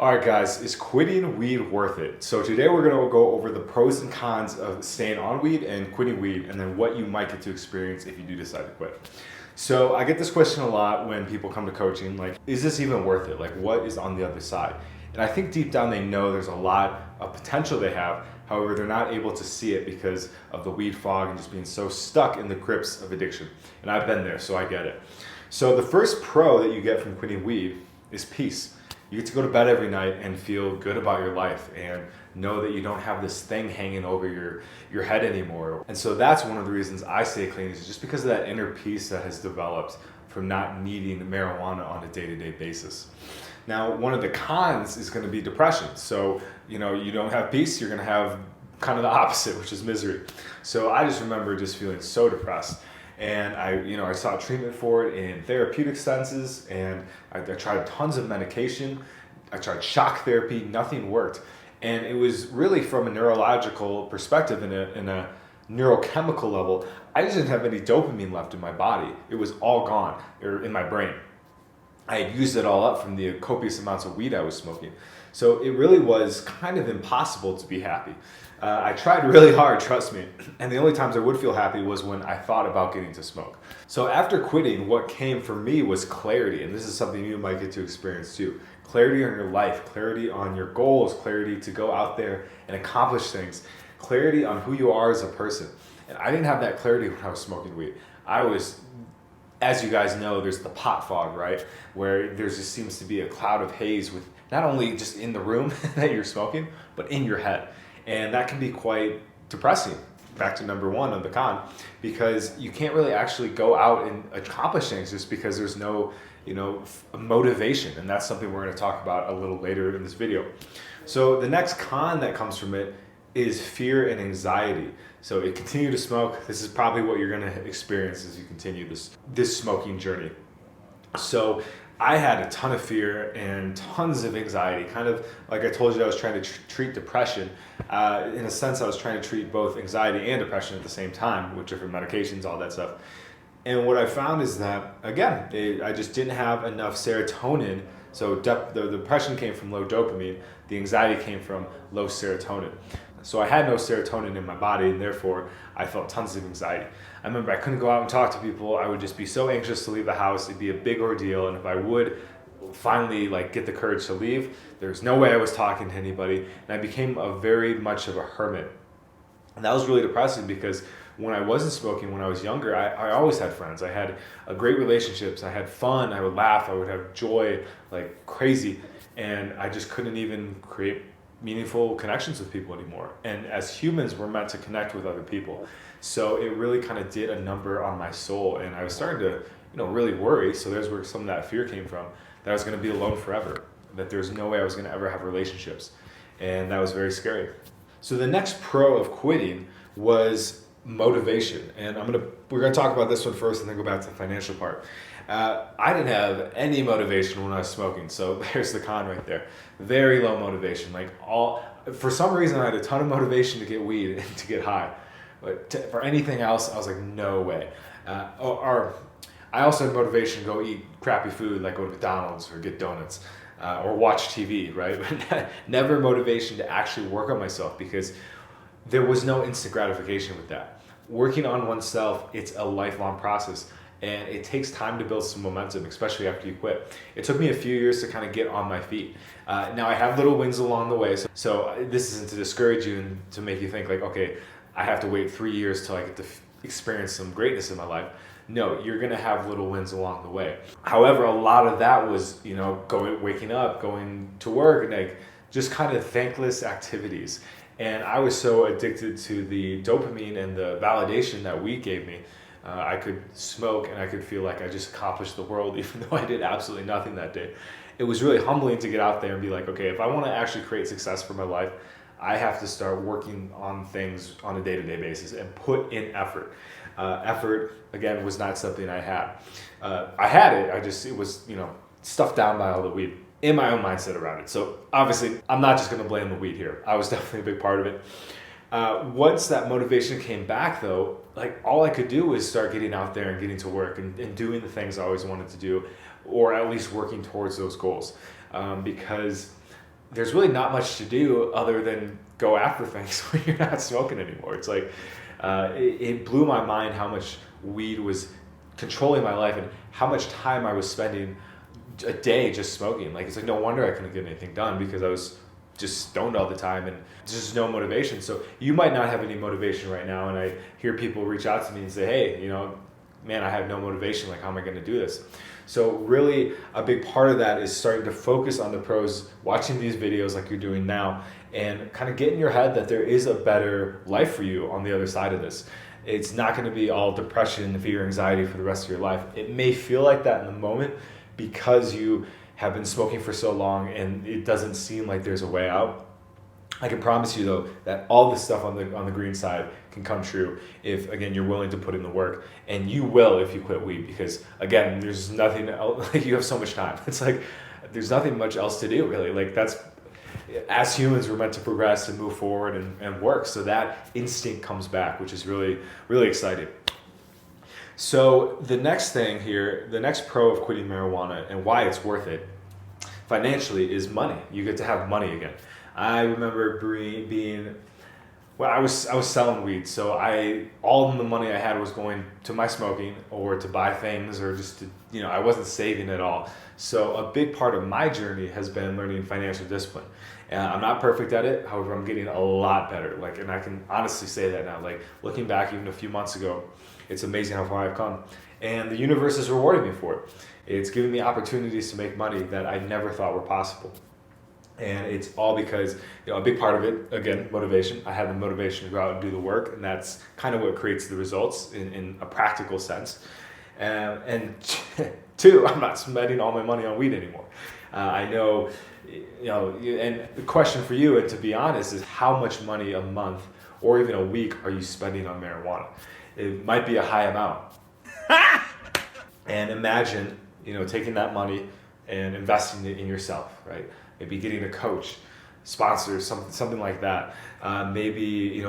All right, guys, is quitting weed worth it? So today we're going to go over the pros and cons of staying on weed and quitting weed, and then what you might get to experience if you do decide to quit. So I get this question a lot when people come to coaching, like, is this even worth it? Like, what is on the other side? And I think deep down they know there's a lot of potential they have. However, they're not able to see it because of the weed fog and just being so stuck in the grips of addiction. And I've been there, so I get it. So the first pro that you get from quitting weed is peace. You get to go to bed every night and feel good about your life and know that you don't have this thing hanging over your head anymore. And so that's one of the reasons I stay clean, is just because of that inner peace that has developed from not needing marijuana on a day-to-day basis. Now, one of the cons is going to be depression. So, you don't have peace, you're going to have kind of the opposite, which is misery. So I just remember just feeling so depressed. And I sought treatment for it in therapeutic senses, and I tried tons of medication. I tried shock therapy, nothing worked. And it was really from a neurological perspective, in a neurochemical level, I just didn't have any dopamine left in my body. It was all gone, or in my brain. I had used it all up from the copious amounts of weed I was smoking. So it really was kind of impossible to be happy. I tried really hard, trust me, and the only times I would feel happy was when I thought about getting to smoke. So after quitting, what came for me was clarity, and this is something you might get to experience too. Clarity on your life, clarity on your goals, clarity to go out there and accomplish things, clarity on who you are as a person. And I didn't have that clarity when I was smoking weed. I was, as you guys know, there's the pot fog, right? Where there just seems to be a cloud of haze with not only just in the room that you're smoking, but in your head. And that can be quite depressing. Back to number one of the con, because you can't really actually go out and accomplish things just because there's no, motivation. And that's something we're going to talk about a little later in this video. So the next con that comes from it is fear and anxiety. So if you continue to smoke, this is probably what you're going to experience as you continue this smoking journey. So I had a ton of fear and tons of anxiety. Kind of like I told you, I was trying to treat depression. In a sense, I was trying to treat both anxiety and depression at the same time with different medications, all that stuff. And what I found is that, again, I just didn't have enough serotonin. So the depression came from low dopamine. The anxiety came from low serotonin. So I had no serotonin in my body, and therefore I felt tons of anxiety. I remember I couldn't go out and talk to people. I would just be so anxious to leave the house. It'd be a big ordeal. And if I would finally get the courage to leave, there's no way I was talking to anybody. And I became very much of a hermit. And that was really depressing, because when I wasn't smoking, when I was younger, I always had friends. I had great relationships. I had fun. I would laugh. I would have joy like crazy. And I just couldn't even create meaningful connections with people anymore. And as humans, we're meant to connect with other people. So it really kind of did a number on my soul. And I was starting to, really worry. So there's where some of that fear came from, that I was going to be alone forever, that there's no way I was going to ever have relationships. And that was very scary. So the next pro of quitting was motivation. And we're going to talk about this one first and then go back to the financial part. I didn't have any motivation when I was smoking, so there's the con right there. Very low motivation. For some reason, I had a ton of motivation to get weed and to get high, but for anything else, I was like, no way. Or I also had motivation to go eat crappy food, like go to McDonald's or get donuts, or watch TV, right? But never motivation to actually work on myself, because there was no instant gratification with that. Working on oneself, it's a lifelong process. And it takes time to build some momentum, especially after you quit. It took me a few years to kind of get on my feet. Now I have little wins along the way. So this isn't to discourage you and to make you think like, okay, I have to wait 3 years till I get to experience some greatness in my life. No, you're going to have little wins along the way. However, a lot of that was, waking up, going to work, and just kind of thankless activities. And I was so addicted to the dopamine and the validation that weed gave me. I could smoke and I could feel like I just accomplished the world, even though I did absolutely nothing that day. It was really humbling to get out there and be like, okay, if I want to actually create success for my life, I have to start working on things on a day-to-day basis and put in effort. Effort, again, was not something I had. I had it, it was, stuffed down by all the weed, in my own mindset around it. So obviously, I'm not just going to blame the weed here. I was definitely a big part of it. Once that motivation came back, though, all I could do was start getting out there and getting to work and doing the things I always wanted to do, or at least working towards those goals. Because there's really not much to do other than go after things when you're not smoking anymore. It's like, it blew my mind how much weed was controlling my life and how much time I was spending a day just smoking. Like, it's like, no wonder I couldn't get anything done, because I was just stoned all the time and just no motivation. So you might not have any motivation right now, and I hear people reach out to me and say, hey, man, I have no motivation, like, how am I going to do this? So really a big part of that is starting to focus on the pros, watching these videos like you're doing now, and kind of get in your head that there is a better life for you on the other side of this. It's not going to be all depression, fear, anxiety for the rest of your life. It may feel like that in the moment because you have been smoking for so long and it doesn't seem like there's a way out. I can promise you though that all this stuff on the green side can come true if, again, you're willing to put in the work, and you will if you quit weed, because again, there's nothing else. Like, you have so much time. It's like there's nothing much else to do really. Like, that's, as humans, we're meant to progress and move forward and work. So that instinct comes back, which is really, really exciting. So the next thing here, the next pro of quitting marijuana and why it's worth it financially is money. You get to have money again. I remember I was selling weed, so all the money I had was going to my smoking or to buy things, or just to, I wasn't saving at all. So a big part of my journey has been learning financial discipline. And I'm not perfect at it, however, I'm getting a lot better. Like, and I can honestly say that now. Like, looking back even a few months ago, it's amazing how far I've come. And the universe is rewarding me for it. It's giving me opportunities to make money that I never thought were possible. And it's all because, a big part of it, again, motivation. I had the motivation to go out and do the work, and that's kind of what creates the results in a practical sense. And two, I'm not spending all my money on weed anymore. I know, and the question for you, and to be honest, is how much money a month or even a week are you spending on marijuana? It might be a high amount. And imagine, taking that money and investing it in yourself, right? Maybe getting a coach, sponsors, something like that. Maybe,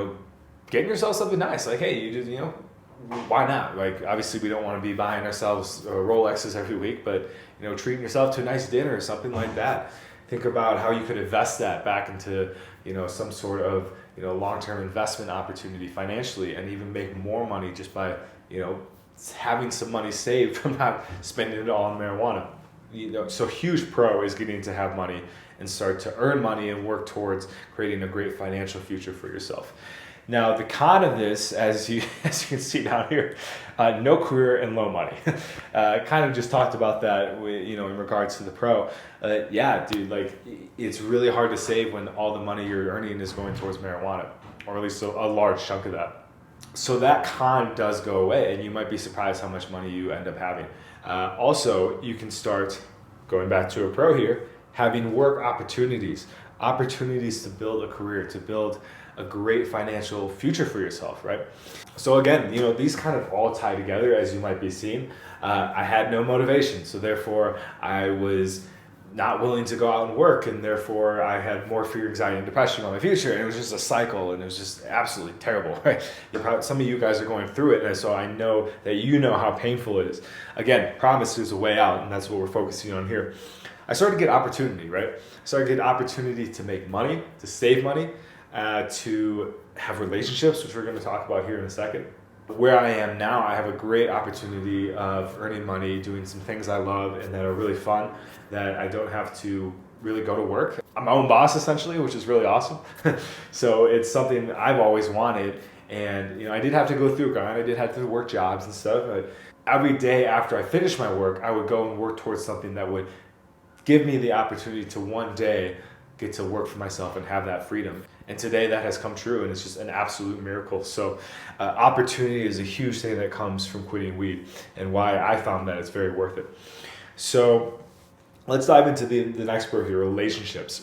getting yourself something nice. Like, hey, you just, why not? Like, obviously we don't want to be buying ourselves Rolexes every week, but, treating yourself to a nice dinner or something like that. Think about how you could invest that back into, some sort of, long-term investment opportunity financially, and even make more money just by, having some money saved from not spending it all on marijuana. So huge pro is getting to have money and start to earn money and work towards creating a great financial future for yourself. Now, the con of this, as you can see down here, no career and low money. Kind of just talked about that, in regards to the pro. Yeah, dude, like, it's really hard to save when all the money you're earning is going towards marijuana, or at least a large chunk of that. So that con does go away, and you might be surprised how much money you end up having. Also, you can start, going back to a pro here, having work opportunities to build a career, to build a great financial future for yourself, right? So again, these kind of all tie together, as you might be seeing. I had no motivation, so therefore I was not willing to go out and work, and therefore I had more fear, anxiety, and depression on my future, and it was just a cycle, and it was just absolutely terrible, right? Some of you guys are going through it, and so I know that how painful it is. Again, promise there's a way out, and that's what we're focusing on here. I started to get opportunity, right? I started to get opportunity to make money, to save money, to have relationships, which we're going to talk about here in a second. Where I am now, I have a great opportunity of earning money, doing some things I love and that are really fun, that I don't have to really go to work. I'm my own boss, essentially, which is really awesome. So it's something I've always wanted. And, I did have to go through a grind. I did have to work jobs and stuff. But every day after I finished my work, I would go and work towards something that would give me the opportunity to one day get to work for myself and have that freedom. And today that has come true, and it's just an absolute miracle. So opportunity is a huge thing that comes from quitting weed, and why I found that it's very worth it. So let's dive into the next part here, relationships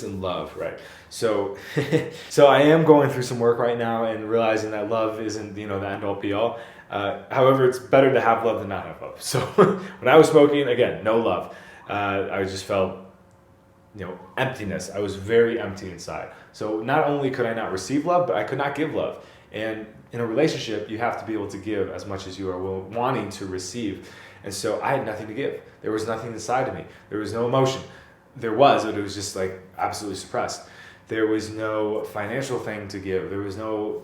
and love, right? So I am going through some work right now and realizing that love isn't, the end all be all. However, it's better to have love than not have love. So when I was smoking, again, no love. I just felt emptiness. I was very empty inside. So not only could I not receive love, but I could not give love. And in a relationship, you have to be able to give as much as you are wanting to receive. And so I had nothing to give. There was nothing inside of me. There was no emotion. there was, but it was just like absolutely suppressed. There was no financial thing to give. There was no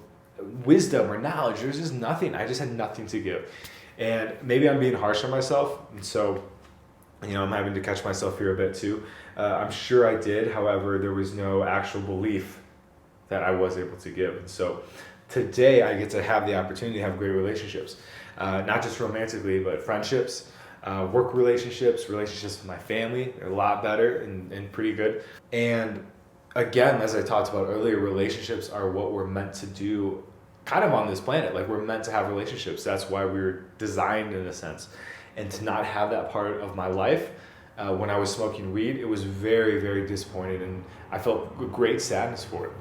wisdom or knowledge. There was just nothing. I just had nothing to give. And maybe I'm being harsh on myself. And so, I'm having to catch myself here a bit too. I'm sure I did. However, there was no actual belief that I was able to give. And so today I get to have the opportunity to have great relationships, not just romantically, but friendships, work relationships with my family. They're a lot better and pretty good. And again, as I talked about earlier, relationships are what we're meant to do kind of on this planet. Like, we're meant to have relationships. That's why we were designed in a sense. And to not have that part of my life when I was smoking weed, it was very, very disappointing, and I felt great sadness for it.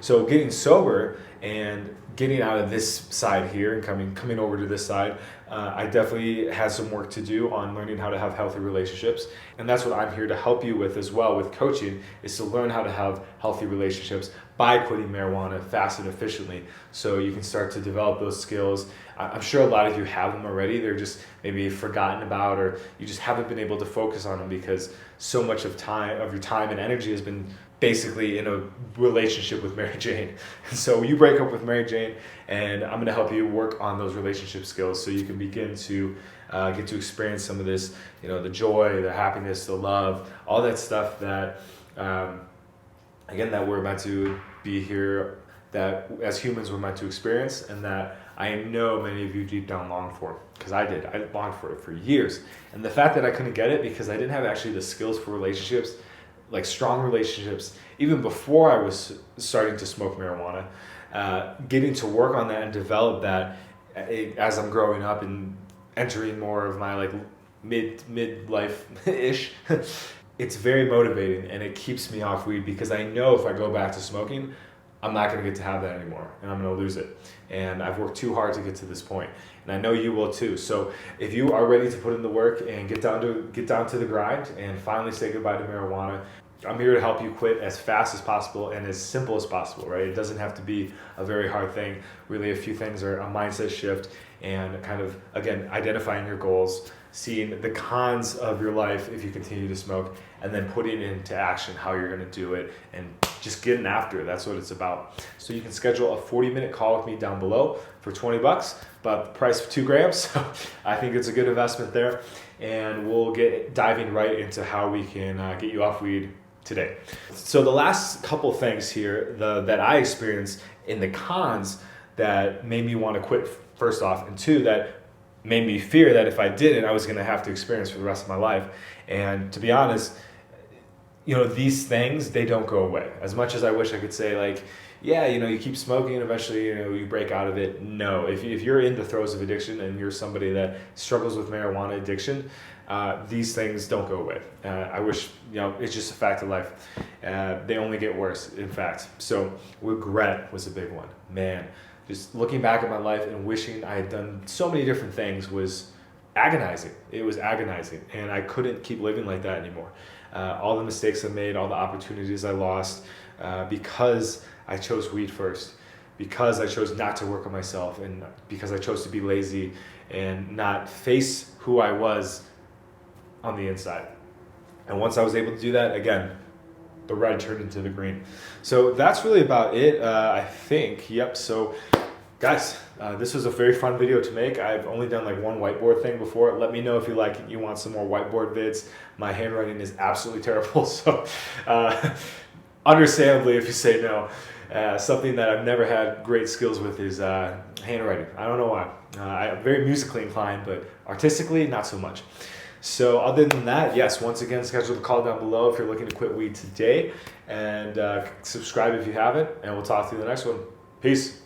So getting sober and getting out of this side here and coming over to this side, I definitely had some work to do on learning how to have healthy relationships. And that's what I'm here to help you with as well with coaching, is to learn how to have healthy relationships by quitting marijuana fast and efficiently, so you can start to develop those skills. I'm sure a lot of you have them already. They're just maybe forgotten about, or you just haven't been able to focus on them because so much of your time and energy has been basically in a relationship with Mary Jane. So you break up with Mary Jane, and I'm going to help you work on those relationship skills so you can begin to get to experience some of this, the joy, the happiness, the love, all that stuff that, again, that we're meant to be here, that as humans we're meant to experience, and that I know many of you deep down long for, because I did. I longed for it for years. And the fact that I couldn't get it because I didn't have actually the skills for relationships, like strong relationships, even before I was starting to smoke marijuana, getting to work on that and develop that as I'm growing up and entering more of my like midlife-ish, it's very motivating, and it keeps me off weed because I know if I go back to smoking, I'm not going to get to have that anymore, and I'm going to lose it. And I've worked too hard to get to this point, and I know you will too. So if you are ready to put in the work and get down to the grind and finally say goodbye to marijuana, I'm here to help you quit as fast as possible and as simple as possible, right? It doesn't have to be a very hard thing. Really, a few things are a mindset shift and kind of, again, identifying your goals, seeing the cons of your life if you continue to smoke, and then putting into action how you're going to do it and just getting after it. That's what it's about. So you can schedule a 40-minute call with me down below for $20, but the price of 2 grams. So I think it's a good investment there, and we'll get diving right into how we can get you off weed today. So the last couple things here that I experienced in the cons that made me want to quit, first off, and two, that made me fear that if I didn't, I was going to have to experience for the rest of my life. And to be honest, these things, they don't go away. As much as I wish I could say like, yeah, you keep smoking and eventually, you break out of it. No, if you're in the throes of addiction and you're somebody that struggles with marijuana addiction, these things don't go away. I wish, it's just a fact of life. They only get worse, in fact. So regret was a big one. Man, just looking back at my life and wishing I had done so many different things was agonizing. It was agonizing, and I couldn't keep living like that anymore. All the mistakes I made, all the opportunities I lost, because I chose weed first, because I chose not to work on myself, and because I chose to be lazy and not face who I was on the inside. And once I was able to do that, again, the red turned into the green. So that's really about it, I think. Yep. So guys, this was a very fun video to make. I've only done like one whiteboard thing before. Let me know if you like it, you want some more whiteboard vids. My handwriting is absolutely terrible. So understandably, if you say no. Something that I've never had great skills with is handwriting. I don't know why. I'm very musically inclined, but artistically, not so much. So other than that, yes, once again, schedule the call down below if you're looking to quit weed today. And subscribe if you haven't. And we'll talk to you in the next one. Peace.